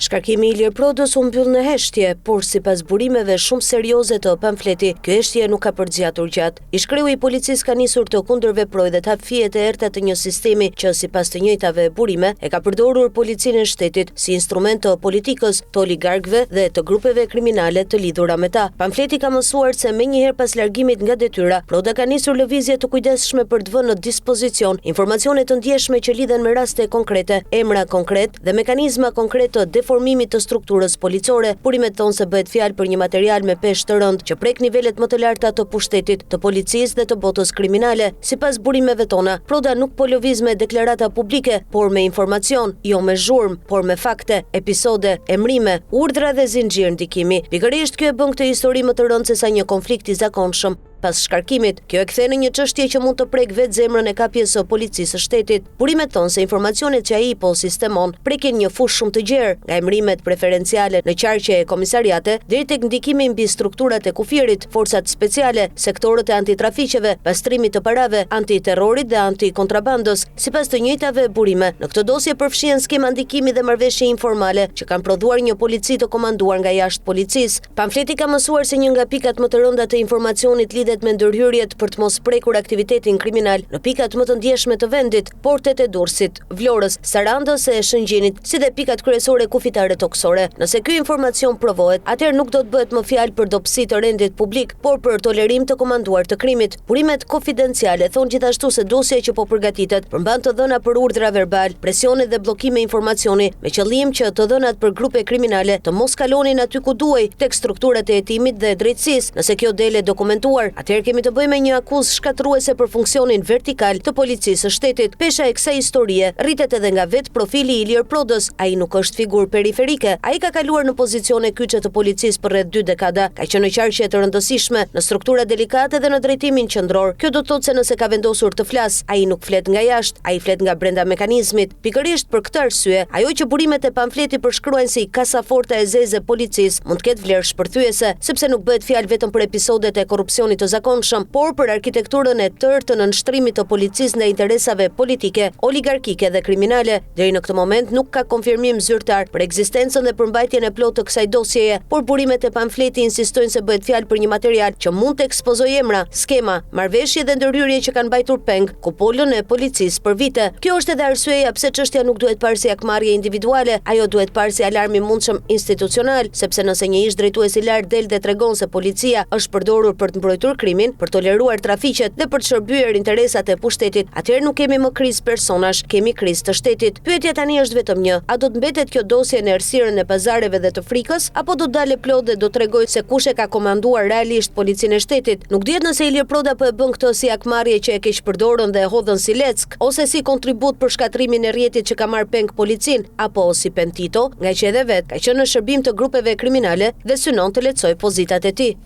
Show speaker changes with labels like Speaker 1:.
Speaker 1: Shkarkimi i Ilir Prodës u mbyll në heshtje, por sipas burimeve shumë serioze të pamfleti, kjo heshtje nuk ka përzgjatur gjatë. Ishkreu i policisë ka nisur të kundërveprojë dhe të hap fijet e errta të një sistemi që sipas të njëjtave burime e ka përdorur policinë e shtetit si instrument të politikës, të oligarkëve dhe të grupeve kriminale të lidhura me ta. Pamfleti ka mësuar se menjëherë pas largimit nga detyra, Proda ka nisur lëvizje të kujdesshme për të vënë në dispozicion informacione të ndjeshme që lidhen me raste konkrete, emra konkret dhe mekanizma konkret të formimit të strukturës policore. Burimet thonë se bëhet fjalë për një material me peshë të rëndë që prek nivelet më të larta të pushtetit, të policisë dhe të botës kriminale. Sipas burimeve tona, Proda nuk po lëviz me deklarata publike, por me informacion, jo me zhurmë, por me fakte, episode, emrime, urdhra dhe zinxhir ndikimi. Pikërisht kjo e bën këtë histori më të rëndë se sa një konflikt i zakonshëm. Pas shkarkimit, kjo e kthe në një çështje që mund të prek vetë zemrën e kapjes së policisë së shtetit. Burimet thonë se informacionet që ai po sistemon prekin një fushë shumë të gjerë, nga emrimet preferenciale në qarqe e komisariate deri tek ndikimi mbi strukturat e kufirit, forcat speciale, sektorët e antitrafiqeve, pastrimit të parave, antiterrorit dhe antikontrabandës. Sipas të njëjtave burime, në këtë dosje përfshihen skema ndikimi dhe marrëveshje informale që kanë prodhuar një polici të komanduar nga jashtë policisë. Pamfleti ka mësuar se një nga pikat më të rënda të informacionit lidhet me ndërhyrjet për të mos prekur aktivitetin kriminal në pikat më të ndjeshme të vendit, portet e Durrësit, Vlorës, Sarandës e Shëngjinit, si dhe pikat kryesore kufitare toksore. Nëse ky informacion provohet, atëherë nuk do të bëhet më fjalë për dopsi të rendit publik, por për tolerim të komanduar të krimit. Burimet konfidenciale thonë gjithashtu se dosja që po përgatitet përmban të dhëna për urdhra verbal, presione dhe bllokime informacioni, me qëllim që të dhënat për grupe kriminale të mos kalonin aty ku duhej, tek strukturat e hetimit dhe drejtësisë. Nëse kjo dele dokumentuar, atëherë kemi të bëjmë me një akuzë shkatruese për funksionin vertikal të policisë së shtetit. Pesha e kësaj historie rritet edhe nga vetë profili i Ilir Prodës. Ai nuk është figurë periferike. Ai ka kaluar në pozicione kyçe të policisë për rreth 2 dekada, ka qenë në qarqe të rëndësishme, në struktura delikate dhe në drejtimin qendror. Kjo do të thotë se nëse ka vendosur të flas, ai nuk flet nga jashtë, ai flet nga brenda mekanizmit. Pikërisht për këtë arsye, ajo që burimet e pamfletit përshkruajnë si kasaforta e zezë e policisë mund të ketë vlerë shpërthyese, sepse nuk bëhet fjalë vetëm për episodet e korrupsionit të zakonshëm, por për arkitekturën e tërë të nënshtrimit të policisë ndaj interesave politike, oligarkike dhe kriminale. Deri në këtë moment nuk ka konfirmim zyrtar për ekzistencën dhe përmbajtjen e plotë të kësaj dosjeje, por burimet e pamfletit insistojnë se bëhet fjalë për një material që mund të ekspozojë emra, skema, marrëveshje dhe ndërhyrje që kanë mbajtur peng kupolën e policisë për vite. Kjo është edhe arsyeja pse çështja nuk duhet parë si akmarrje individuale, ajo duhet parë si alarm i mundshëm institucional, sepse nëse një ish drejtues i lartë del dhe tregon se policia është përdorur për të mbrojtur krimin, për toleruar trafiqet dhe për të shërbyer interesat e pushtetit, atëherë nuk kemi më krizë personash, kemi krizë të shtetit. Pyetja tani është vetëm një: a do të mbetet kjo dosje në errësirën e pazareve dhe të frikës, apo do të dalë plot dhe do t'rregojë se kush e ka komanduar realisht policinë e shtetit? Nuk dihet nëse Ilir Proda po e bën këtë si akmarrje që e keq përdorën dhe e hodhën si leck, ose si kontribut për shkatrimin e rrjetit që ka marrë peng policinë, apo si pentito, nga që edhe vet ka qenë në shërbim të grupeve kriminale dhe synon të lehtësojë pozitat e tij.